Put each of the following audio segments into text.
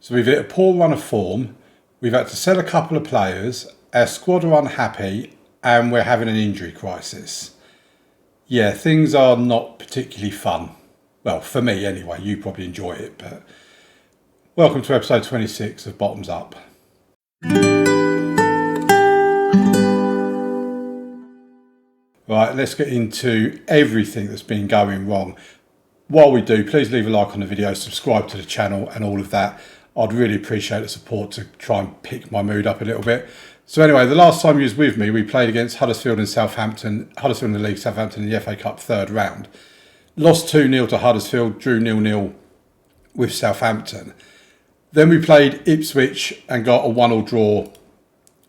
So we've hit a poor run of form, we've had to sell a couple of players, our squad are unhappy, and we're having an injury crisis. Yeah, things are not particularly fun. Well, for me anyway, you probably enjoy it, but welcome to episode 26 of Bottoms Up. Right, let's get into everything that's been going wrong. While we do, please leave a like on the video, subscribe to the channel and all of that. I'd really appreciate the support to try and pick my mood up a little bit. So anyway, the last time you was with me, we played against Huddersfield and Southampton. Huddersfield in the league, Southampton in the FA Cup third round. Lost 2-0 to Huddersfield, drew 0-0 with Southampton. Then we played Ipswich and got a 1-1 draw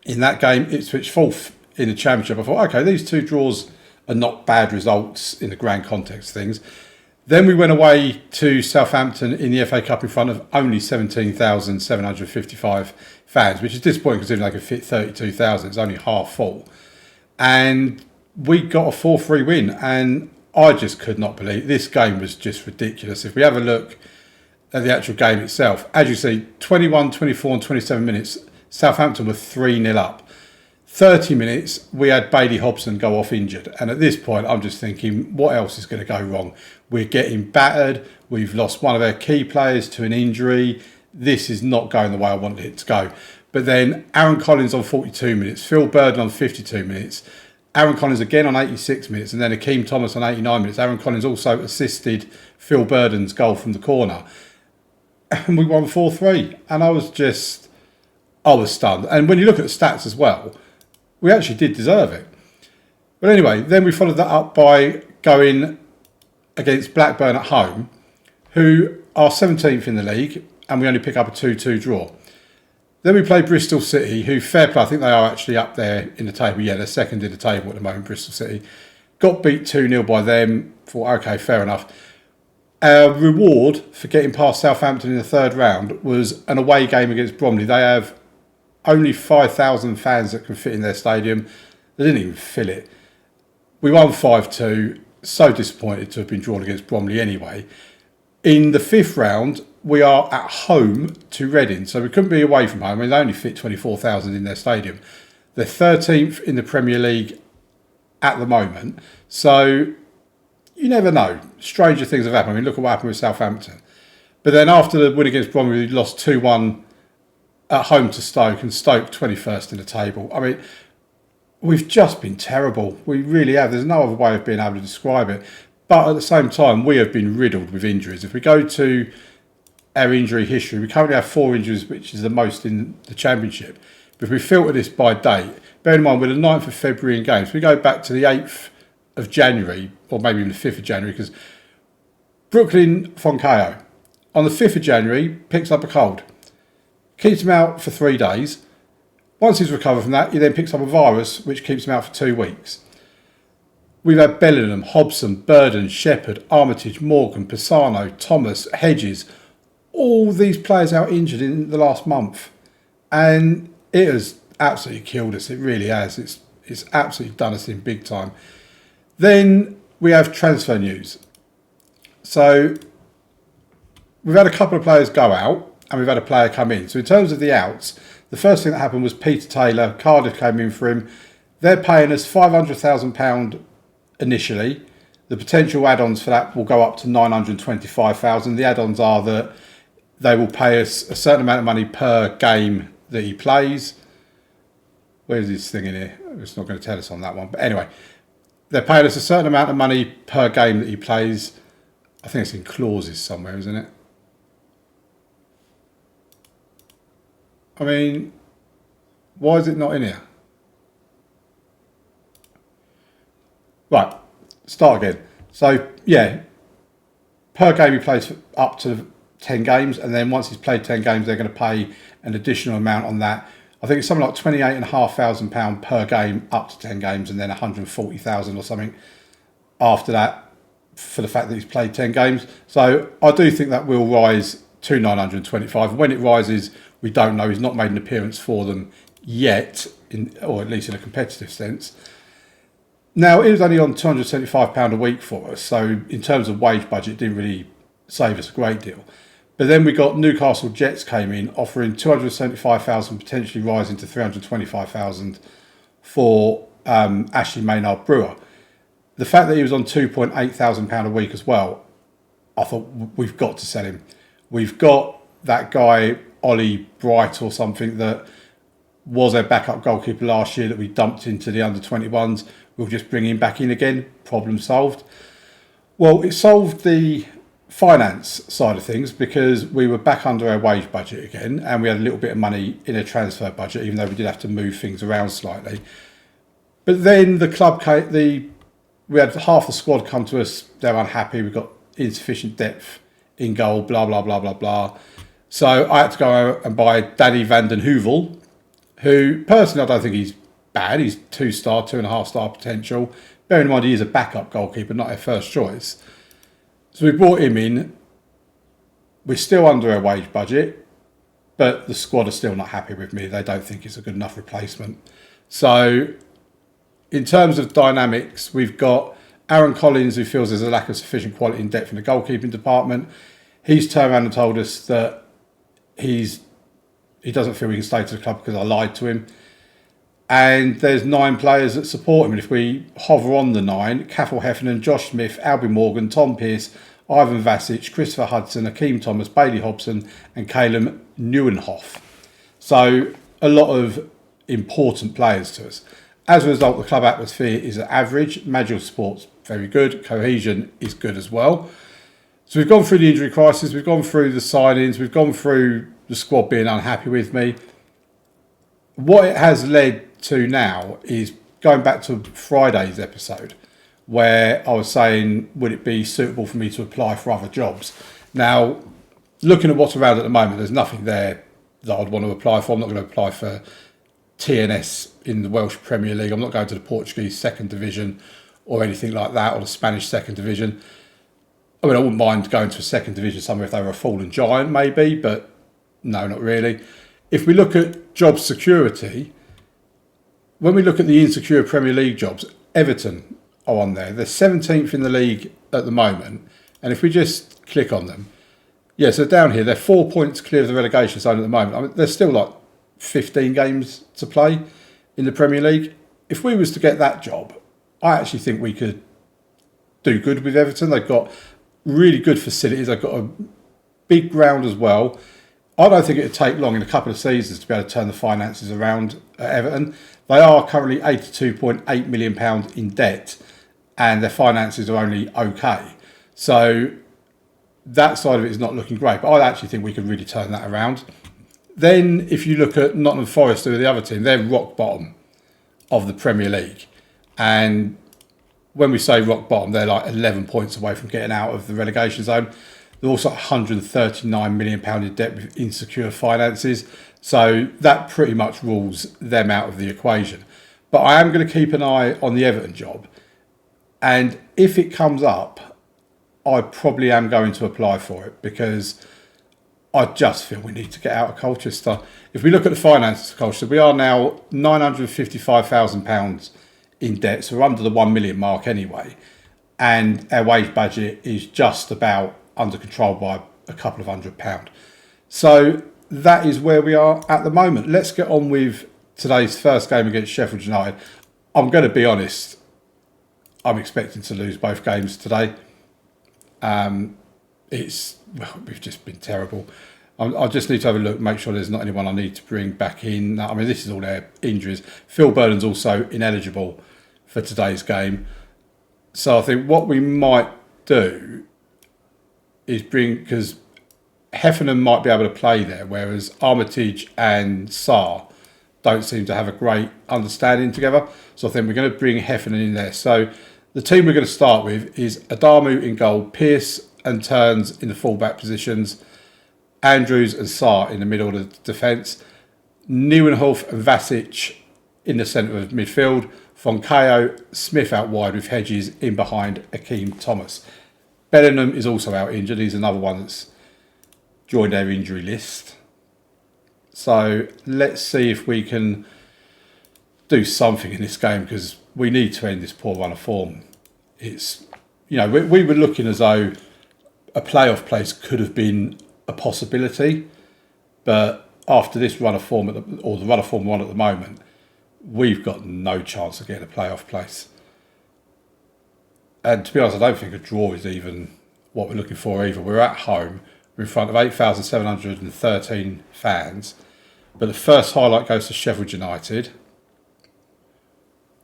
in that game. Ipswich fourth in the Championship. I thought, okay, these two draws are not bad results in the grand context of things. Then we went away to Southampton in the FA Cup in front of only 17,755 fans, which is disappointing considering they could fit 32,000. It's only half full. And we got a 4-3 win. And I just could not believe it. This game was just ridiculous. If we have a look at the actual game itself, as you see, 21, 24 and 27 minutes, Southampton were 3-0 up. 30 minutes, we had Bailey Hobson go off injured. And at this point, I'm just thinking, what else is going to go wrong? We're getting battered. We've lost one of our key players to an injury. This is not going the way I wanted it to go. But then Aaron Collins on 42 minutes, Phil Burden on 52 minutes, Aaron Collins again on 86 minutes, and then Akeem Thomas on 89 minutes. Aaron Collins also assisted Phil Burden's goal from the corner. And we won 4-3. And I was stunned. And when you look at the stats as well, we actually did deserve it. But anyway, then we followed that up by going against Blackburn at home, who are 17th in the league, and we only pick up a 2-2 draw. Then we played Bristol City, who, fair play, I think they are actually up there in the table. Yeah, they're second in the table at the moment, Bristol City. Got beat 2-0 by them. Thought, okay, fair enough. Our reward for getting past Southampton in the third round was an away game against Bromley. They have only 5,000 fans that can fit in their stadium. They didn't even fill it. We won 5-2. So disappointed to have been drawn against Bromley anyway. In the fifth round, we are at home to Reading. So we couldn't be away from home. I mean, they only fit 24,000 in their stadium. They're 13th in the Premier League at the moment. So you never know. Stranger things have happened. I mean, look at what happened with Southampton. But then after the win against Bromley, we lost 2-1 at home to Stoke, and Stoke 21st in the table. I mean, we've just been terrible. We really have. There's no other way of being able to describe it. But at the same time, we have been riddled with injuries. If we go to our injury history, we currently have 4 injuries, which is the most in the Championship. But if we filter this by date, bear in mind we're the 9th of February in games. We go back to the 8th of January, or maybe even the 5th of January, because Brooklyn Foncaio, on the 5th of January, picks up a cold. Keeps him out for 3 days. Once he's recovered from that, he then picks up a virus, which keeps him out for 2 weeks. We've had Bellingham, Hobson, Burden, Shepherd, Armitage, Morgan, Pisano, Thomas, Hedges. All these players out injured in the last month. And it has absolutely killed us. It really has. It's absolutely done us in big time. Then we have transfer news. So we've had a couple of players go out, and we've had a player come in. So in terms of the outs, the first thing that happened was Peter Taylor. Cardiff came in for him. They're paying us £500,000 initially. The potential add-ons for that will go up to £925,000. The add-ons are that they will pay us a certain amount of money per game that he plays. Where's this thing in here? It's not going to tell us on that one. But anyway, they're paying us a certain amount of money per game that he plays. I think it's in clauses somewhere, isn't it? I mean, why is it not in here? Right, start again. So, yeah, per game he plays for up to 10 games, and then once he's played 10 games, they're going to pay an additional amount on that. I think it's something like £28,500 per game up to 10 games, and then £140,000 or something after that for the fact that he's played 10 games. So I do think that will rise to 925. When it rises, we don't know. He's not made an appearance for them yet, or at least in a competitive sense. Now, it was only on £275 a week for us, so in terms of wage budget, it didn't really save us a great deal. But then we got Newcastle Jets came in offering 275,000, potentially rising to 325,000 for Ashley Maynard Brewer. The fact that he was on £2,800 a week as well, I thought we've got to sell him. We've got that guy Ollie Bright or something that was a backup goalkeeper last year that we dumped into the under-21s. We'll just bring him back in again. Problem solved. Well, it solved the finance side of things because we were back under our wage budget again, and we had a little bit of money in a transfer budget, even though we did have to move things around slightly. But then the club we had half the squad come to us. They're unhappy. We've got insufficient depth in goal. Blah blah blah blah blah. So I had to go out and buy Danny van den Heuvel, who personally I don't think he's bad. He's 2-star, 2.5-star potential. Bearing in mind he is a backup goalkeeper, not a first choice. So we brought him in. We're still under our wage budget, but the squad are still not happy with me. They don't think it's a good enough replacement. So in terms of dynamics, we've got Aaron Collins, who feels there's a lack of sufficient quality and depth in the goalkeeping department. He's turned around and told us that he doesn't feel he can stay to the club because I lied to him. And there's 9 players that support him. And if we hover on the 9, Cathal Heffernan, Josh Smith, Albie Morgan, Tom Pearce, Ivan Vasic, Christopher Hudson, Akeem Thomas, Bailey Hobson and Calum Neuenhoff. So a lot of important players to us. As a result, the club atmosphere is average. Magical support's very good. Cohesion is good as well. So we've gone through the injury crisis. We've gone through the signings. We've gone through the squad being unhappy with me. What it has led to now is going back to Friday's episode where I was saying, would it be suitable for me to apply for other jobs? Now, looking at what's around at the moment, there's nothing there that I'd want to apply for. I'm not going to apply for TNS in the Welsh Premier League. I'm not going to the Portuguese second division or anything like that, or the Spanish second division. I mean, I wouldn't mind going to a second division somewhere if they were a fallen giant, maybe, but no, not really. If we look at job security, when we look at the insecure Premier League jobs, Everton are on there. They're 17th in the league at the moment. And if we just click on them, yeah, so down here, they're 4 points clear of the relegation zone at the moment. I mean, there's still like 15 games to play in the Premier League. If we was to get that job, I actually think we could do good with Everton. They've got really good facilities. They've got a big ground as well. I don't think it would take long in a couple of seasons to be able to turn the finances around at Everton. They are currently £82.8 million in debt and their finances are only okay. So that side of it is not looking great, but I actually think we can really turn that around. Then if you look at Nottingham Forest, who are the other team, they're rock bottom of the Premier League. And when we say rock bottom, they're like 11 points away from getting out of the relegation zone. They're also £139 million in debt with insecure finances. So that pretty much rules them out of the equation. But I am going to keep an eye on the Everton job. And if it comes up, I probably am going to apply for it because I just feel we need to get out of Colchester. If we look at the finances of Colchester, we are now £955,000 in debt. So we're under the 1 million mark anyway. And our wage budget is just about under control by a couple of £100. So that is where we are at the moment. Let's get on with today's first game against Sheffield United. I'm going to be honest, I'm expecting to lose both games today. We've just been terrible. I just need to have a look, make sure there's not anyone I need to bring back in. I mean, this is all their injuries. Phil Burnham's also ineligible for today's game. So I think what we might do is because Heffernan might be able to play there, whereas Armitage and Sarr don't seem to have a great understanding together. So I think we're going to bring Heffernan in there. So the team we're going to start with is Adamu in goal, Pearce and Turns in the fullback positions, Andrews and Sarr in the middle of the defence, Nieuwenhof and Vasic in the centre of midfield, Foncaio, Smith out wide with Hedges in behind Akeem Thomas. Bellingham is also out injured. He's another one that's joined our injury list. So let's see if we can do something in this game because we need to end this poor run of form. It's, we were looking as though a playoff place could have been a possibility. But after this run of form, or the run of form we're on at the moment, we've got no chance of getting a playoff place. And to be honest, I don't think a draw is even what we're looking for either. We're at home. We're in front of 8,713 fans. But the first highlight goes to Sheffield United.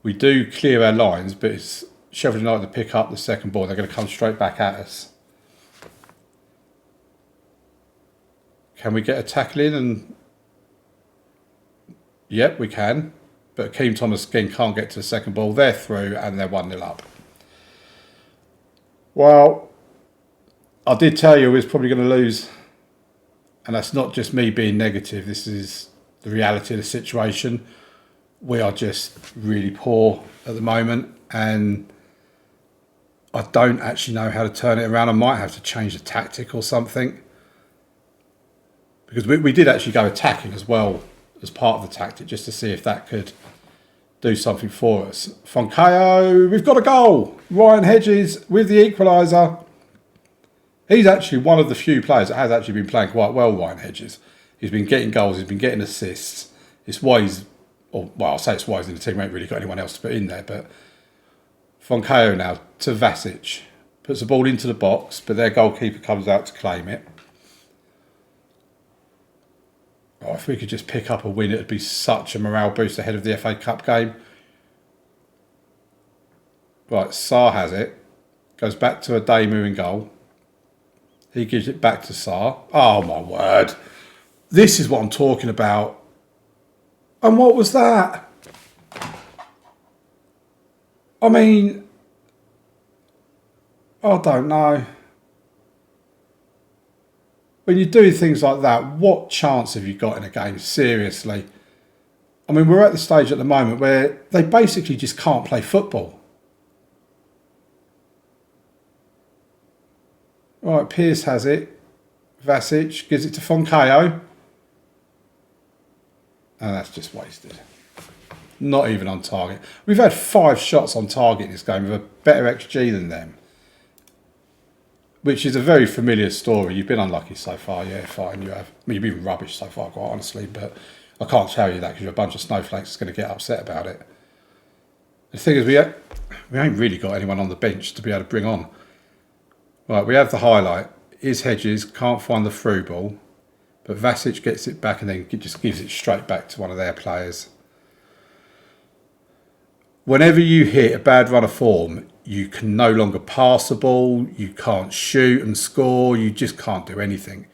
We do clear our lines, but it's Sheffield United to pick up the second ball. They're going to come straight back at us. Can we get a tackle in? And yep, we can. But Akeem Thomas again can't get to the second ball. They're through and they're 1-0 up. Well, I did tell you we was probably going to lose. And that's not just me being negative. This is the reality of the situation. We are just really poor at the moment. And I don't actually know how to turn it around. I might have to change the tactic or something. Because we did actually go attacking as well as part of the tactic, just to see if that could do something for us. Foncaio, we've got a goal. Ryan Hedges with the equaliser. He's actually one of the few players that has actually been playing quite well, Ryan Hedges. He's been getting goals, he's been getting assists. It's why he's, I'll say it's why he's in the team. We ain't really got anyone else to put in there. But Foncaio now to Vasic. Puts the ball into the box, but their goalkeeper comes out to claim it. Oh, if we could just pick up a win, it would be such a morale boost ahead of the FA Cup game. Right, Sarr has it. Goes back to Ademu in goal. He gives it back to Sarr. Oh, my word. This is what I'm talking about. And what was that? I mean, I don't know. When you do things like that, what chance have you got in a game? Seriously. I mean, we're at the stage at the moment where they basically just can't play football. Right, Pearce has it. Vasic gives it to Foncaio. And that's just wasted. Not even on target. We've had 5 shots on target in this game with a better XG than them. Which is a very familiar story. You've been unlucky so far, yeah, fine, you have. I mean, you've been rubbish so far, quite honestly, but I can't tell you that because you're a bunch of snowflakes that's going to get upset about it. The thing is, we ain't really got anyone on the bench to be able to bring on. Right, we have the highlight. Is Hedges, can't find the through ball, but Vasic gets it back and then just gives it straight back to one of their players. Whenever you hit a bad run of form, you can no longer pass the ball, you can't shoot and score, you just can't do anything.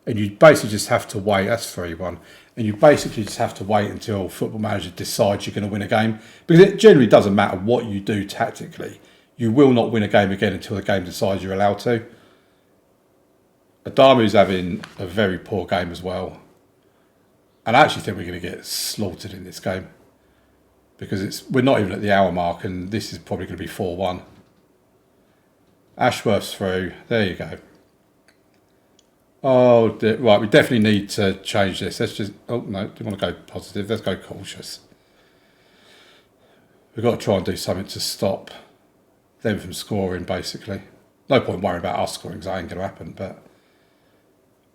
And you basically just have to wait, that's 3-1, and you basically just have to wait until Football Manager decides you're going to win a game. Because it generally doesn't matter what you do tactically. You will not win a game again until the game decides you're allowed to. Adamu's having a very poor game as well. And I actually think we're going to get slaughtered in this game. Because we're not even at the hour mark and this is probably going to be 4-1. Ashworth's through. There you go. Oh, right. We definitely need to change this. Let's just... Oh, no. Do you want to go positive? Let's go cautious. We've got to try and do something to stop them from scoring, basically. No point worrying about us scoring because that ain't going to happen, but...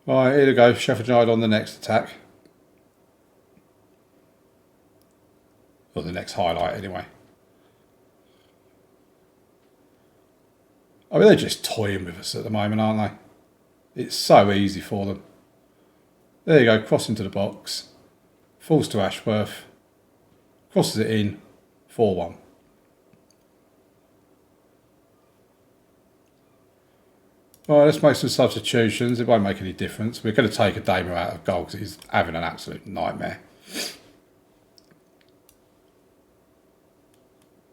Right, here we go. Sheffield United on the next attack. Or the next highlight, anyway. I mean, they're just toying with us at the moment, aren't they? It's so easy for them. There you go, cross into the box. Falls to Ashworth. Crosses it in. 4-1. Right, let's make some substitutions. It won't make any difference. We're going to take Ademu out of goal because he's having an absolute nightmare.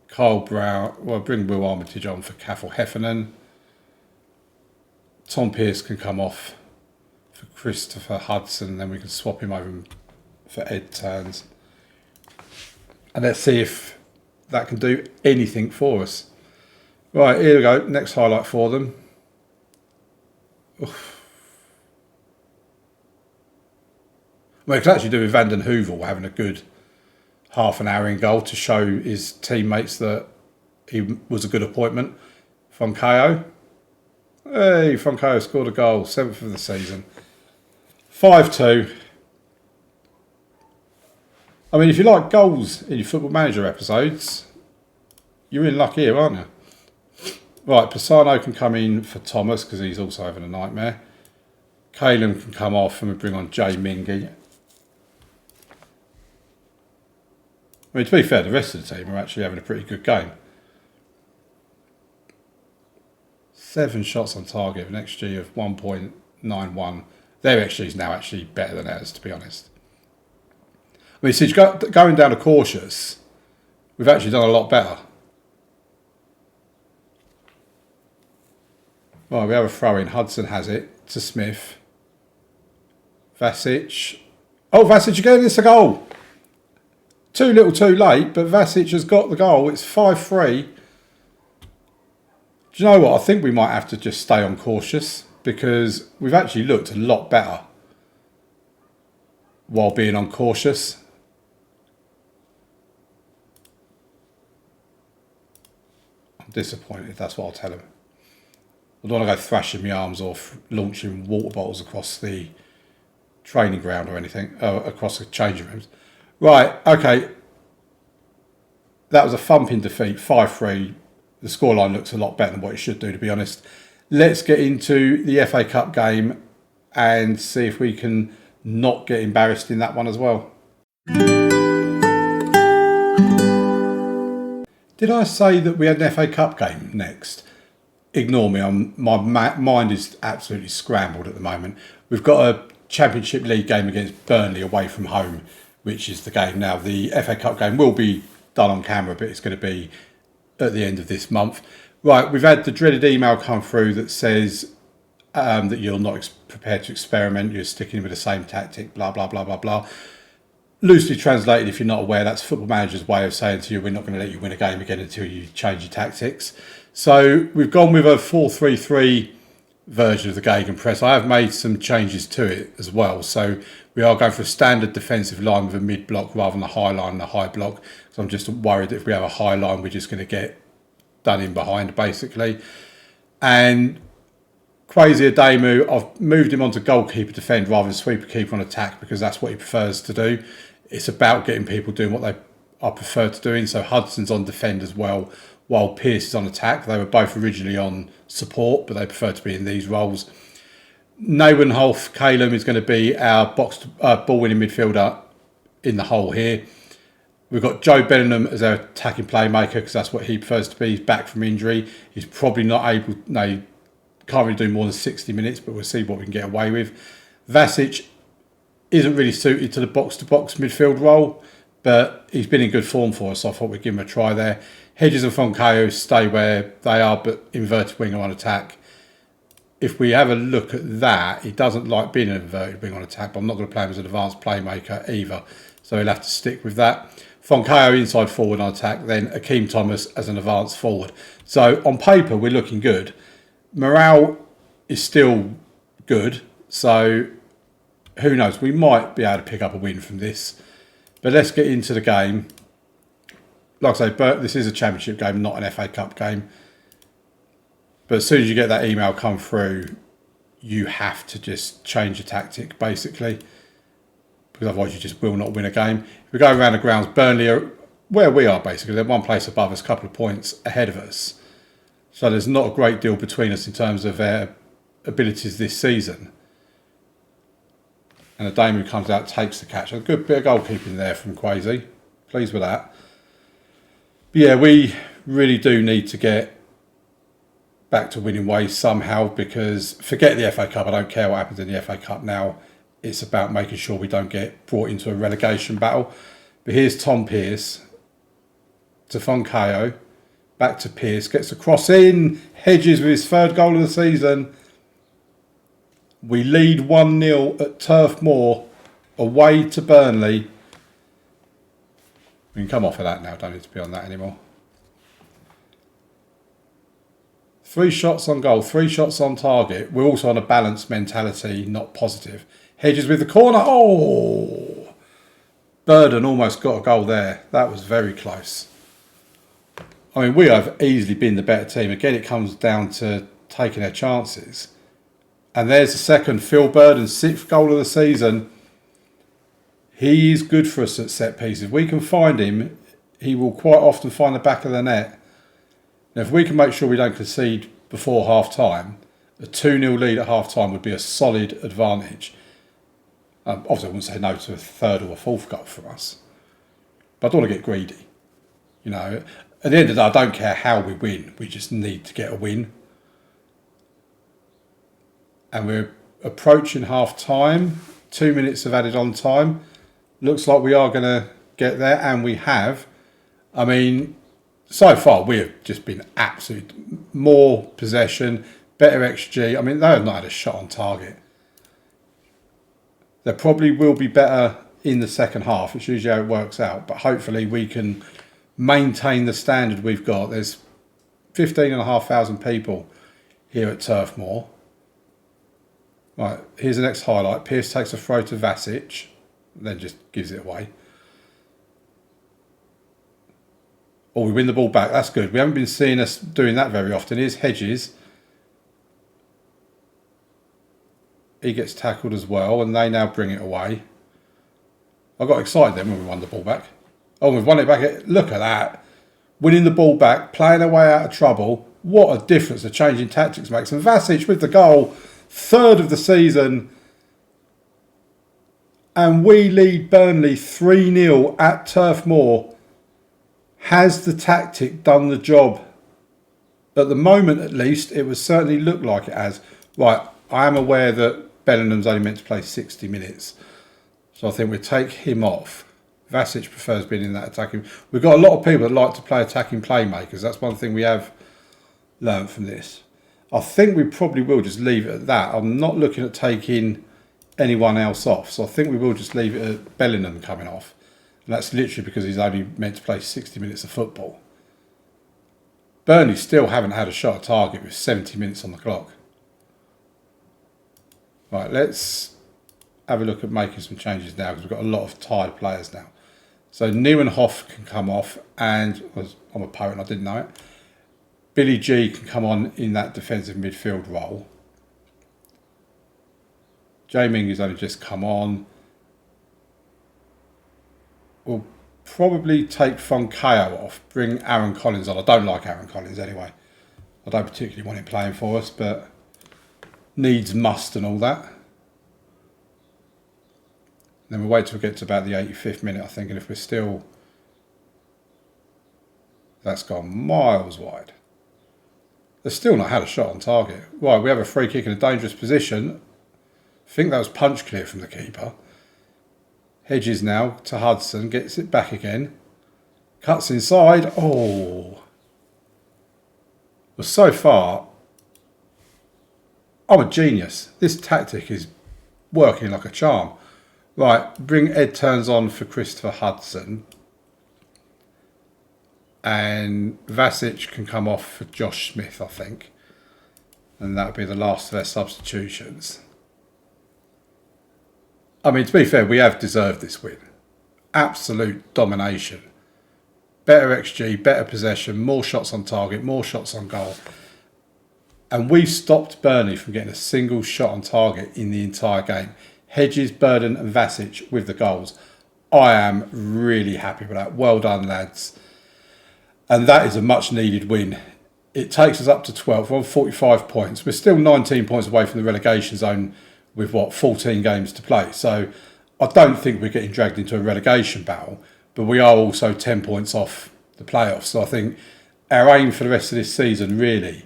Carl Brown, well, bring Will Armitage on for Cathal Heffernan. Tom Pearce can come off for Christopher Hudson, and then we can swap him over for Ed Turns. And let's see if that can do anything for us. Right, here we go. Next highlight for them. Oof. Well, it could actually do with Vanden Heuvel having a good half an hour in goal to show his teammates that he was a good appointment. Foncaio. Hey, Foncaio scored a goal, 7th of the season. 5-2. I mean, if you like goals in your Football Manager episodes, you're in luck here, aren't you? Right, Pisano can come in for Thomas because he's also having a nightmare. Calum can come off and we bring on Jay Mingy. I mean, to be fair, the rest of the team are actually having a pretty good game. 7 shots on target, an XG of 1.91. Their XG is now actually better than ours, to be honest. I mean, since going down to cautious, we've actually done a lot better. Right, we have a throw in. Hudson has it to Smith. Vasic. Oh, Vasic again, it's a goal. Too little too late, but Vasic has got the goal. It's 5-3. Do you know what? I think we might have to just stay on cautious because we've actually looked a lot better while being on cautious. I'm disappointed, that's what I'll tell him. I don't want to go thrashing my arms or launching water bottles across the training ground or anything, across the changing rooms. Right, okay. That was a thumping defeat, 5-3. The scoreline looks a lot better than what it should do, to be honest. Let's get into the FA Cup game and see if we can not get embarrassed in that one as well. Did I say that we had an FA Cup game next? Ignore me, my mind is absolutely scrambled at the moment. We've got a Championship League game against Burnley away from home, which is the game now. The FA Cup game will be done on camera, but it's going to be at the end of this month. Right, we've had the dreaded email come through that says that you're not prepared to experiment, you're sticking with the same tactic, blah, blah, blah, blah, blah. Loosely translated, if you're not aware, that's Football Manager's way of saying to you, we're not going to let you win a game again until you change your tactics. So we've gone with a 4-3-3 version of the Gegenpress. I have made some changes to it as well. So we are going for a standard defensive line with a mid-block rather than a high line and a high block. So I'm just worried that if we have a high line, we're just going to get done in behind, basically. And Kwesi Adeyemi, I've moved him onto goalkeeper defend rather than sweeper keeper on attack because that's what he prefers to do. It's about getting people doing what they are preferred to doing. So Hudson's on defend as well, while Pearce is on attack. They were both originally on support, but they prefer to be in these roles. Neuwenhof Calum is going to be our ball-winning midfielder in the hole here. We've got Joe Bellingham as our attacking playmaker because that's what he prefers to be. He's back from injury. He's probably not able... No, he can't really do more than 60 minutes, but we'll see what we can get away with. Vasic isn't really suited to the box-to-box midfield role, but he's been in good form for us, so I thought we'd give him a try there. Hedges and Foncayo stay where they are, but inverted winger on attack. If we have a look at that, he doesn't like being an inverted winger on attack, but I'm not going to play him as an advanced playmaker either, so he'll have to stick with that. Foncayo inside forward on attack, then Akeem Thomas as an advanced forward. So on paper, we're looking good. Morale is still good, so who knows? We might be able to pick up a win from this. But let's get into the game. Like I say, this is a Championship game, not an FA Cup game. But as soon as you get that email come through, you have to just change your tactic, basically. Because otherwise you just will not win a game. If we go around the grounds, Burnley are where we are, basically. They're one place above us, a couple of points ahead of us. So there's not a great deal between us in terms of their abilities this season. And Adeyemi comes out, takes the catch. A good bit of goalkeeping there from Kwesi. Pleased with that. But yeah, we really do need to get back to winning ways somehow because forget the FA Cup. I don't care what happens in the FA Cup now. It's about making sure we don't get brought into a relegation battle. But here's Tom Pearce to Foncayo. Back to Pearce. Gets a cross in. Hedges with his third goal of the season. We lead 1-0 at Turf Moor, away to Burnley. We can come off of that now, don't need to be on that anymore. 3 shots on goal, 3 shots on target. We're also on a balanced mentality, not positive. Hedges with the corner. Oh! Burden almost got a goal there. That was very close. I mean, we have easily been the better team. Again, it comes down to taking our chances. And there's the second, Phil Burden's 6th goal of the season. He is good for us at set pieces. If we can find him, he will quite often find the back of the net. Now, if we can make sure we don't concede before half-time, a 2-0 lead at half-time would be a solid advantage. Obviously, I wouldn't say no to a third or a fourth goal from us. But I don't want to get greedy. You know, at the end of the day, I don't care how we win. We just need to get a win. And we're approaching half-time. 2 minutes of added on time. Looks like we are going to get there, and we have. I mean, so far we have just been absolute more possession, better XG. I mean, they have not had a shot on target. There probably will be better in the second half. It's usually how it works out. But hopefully we can maintain the standard we've got. There's 15,500 people here at Turf Moor. Right, here's the next highlight. Pearce takes a throw to Vasic, then just gives it away. Or we win the ball back. That's good. We haven't been seeing us doing that very often. Here's Hedges. He gets tackled as well, and they now bring it away. I got excited then when we won the ball back. Oh, we've won it back. Look at that. Winning the ball back, playing our way out of trouble. What a difference a change in tactics makes. And Vasic with the goal, 3rd of the season. And we lead Burnley 3-0 at Turf Moor. Has the tactic done the job? At the moment, at least, it would certainly look like it has. Right, I am aware that Bellingham's only meant to play 60 minutes. So I think we'll take him off. Vasic prefers being in that attacking. We've got a lot of people that like to play attacking playmakers. That's one thing we have learned from this. I think we probably will just leave it at that. I'm not looking at taking anyone else off. So I think we will just leave it at Bellingham coming off. And that's literally because he's only meant to play 60 minutes of football. Burnley still haven't had a shot at target with 70 minutes on the clock. Right, let's have a look at making some changes now because we've got a lot of tired players now. So Nieuwenhof can come off, and I'm a poet and I didn't know it. Billy G can come on in that defensive midfield role. Jae-Ming has only just come on. We'll probably take Fonkeo off, bring Aaron Collins on. I don't like Aaron Collins anyway. I don't particularly want him playing for us, but needs must and all that. Then we'll wait till we get to about the 85th minute, I think, and if we're still... That's gone miles wide. They've still not had a shot on target. Right, we have a free kick in a dangerous position. I think that was punch clear from the keeper. Hedges now to Hudson, gets it back again. Cuts inside. Oh. Well, so far, I'm a genius. This tactic is working like a charm. Right, bring Ed Turns on for Christopher Hudson. And Vasic can come off for Josh Smith, I think. And that would be the last of their substitutions. I mean, to be fair, we have deserved this win. Absolute domination. Better XG, better possession, more shots on target, more shots on goal. And we stopped Burnley from getting a single shot on target in the entire game. Hedges, Burden and Vasic with the goals. I am really happy with that. Well done, lads. And that is a much needed win. It takes us up to 12th. We're on 45 points. We're still 19 points away from the relegation zone with, 14 games to play. So I don't think we're getting dragged into a relegation battle, but we are also 10 points off the playoffs. So I think our aim for the rest of this season really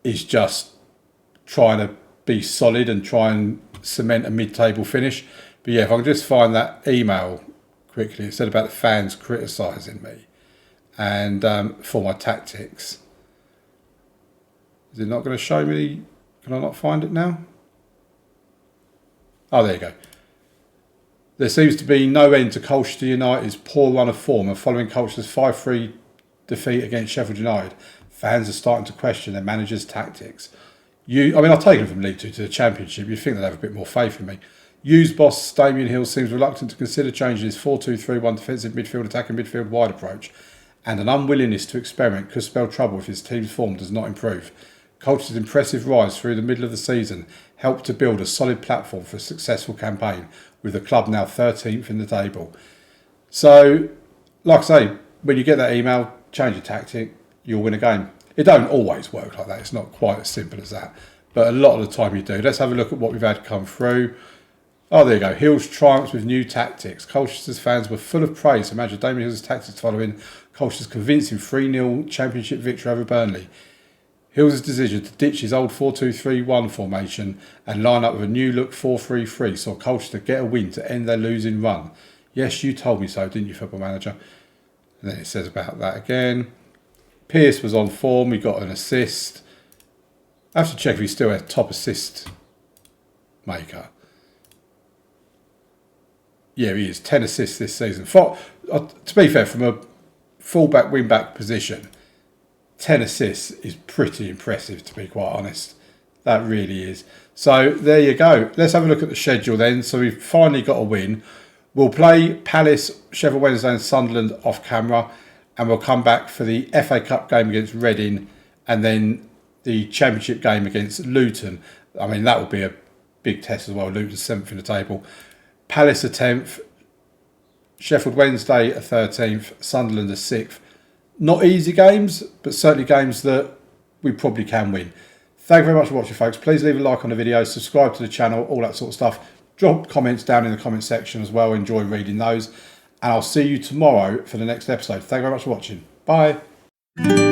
is just trying to be solid and try and cement a mid-table finish. But yeah, if I can just find that email quickly. It said about the fans criticising me and for my tactics. Is it not going to show me? Can I not find it now? Oh, there you go. There seems to be no end to Colchester United's poor run of form, and following Colchester's 5-3 defeat against Sheffield United, fans are starting to question their manager's tactics. I've taken them from League Two to the Championship. You'd think they'd have a bit more faith in me. Hughes boss Damien Hill seems reluctant to consider changing his 4-2-3-1 defensive midfield, attacking midfield wide approach, and an unwillingness to experiment could spell trouble if his team's form does not improve. Colchester's impressive rise through the middle of the season helped to build a solid platform for a successful campaign, with the club now 13th in the table. So, like I say, when you get that email, change your tactic, you'll win a game. It don't always work like that. It's not quite as simple as that. But a lot of the time you do. Let's have a look at what we've had come through. Oh, there you go. Hills triumphs with new tactics. Colchester's fans were full of praise for manager Damien Hill's tactics following Colchester's convincing 3-0 championship victory over Burnley. Hill's decision to ditch his old 4-2-3-1 formation and line up with a new look 4-3-3 saw Colchester get a win to end their losing run. Yes, you told me so, didn't you, football manager? And then it says about that again. Pearce was on form. He got an assist. I have to check if he's still a top assist maker. Yeah, he is. 10 assists this season. To be fair, from a full-back, wing-back position, 10 assists is pretty impressive, to be quite honest. That really is. So, there you go. Let's have a look at the schedule then. So, we've finally got a win. We'll play Palace, Sheffield Wednesday and Sunderland off camera. And we'll come back for the FA Cup game against Reading. And then the Championship game against Luton. I mean, that will be a big test as well. Luton's 7th in the table. Palace are 10th, Sheffield Wednesday are 13th, Sunderland are 6th. Not easy games, but certainly games that we probably can win. Thank you very much for watching, folks. Please leave a like on the video, subscribe to the channel, all that sort of stuff. Drop comments down in the comment section as well. Enjoy reading those. And I'll see you tomorrow for the next episode. Thank you very much for watching. Bye.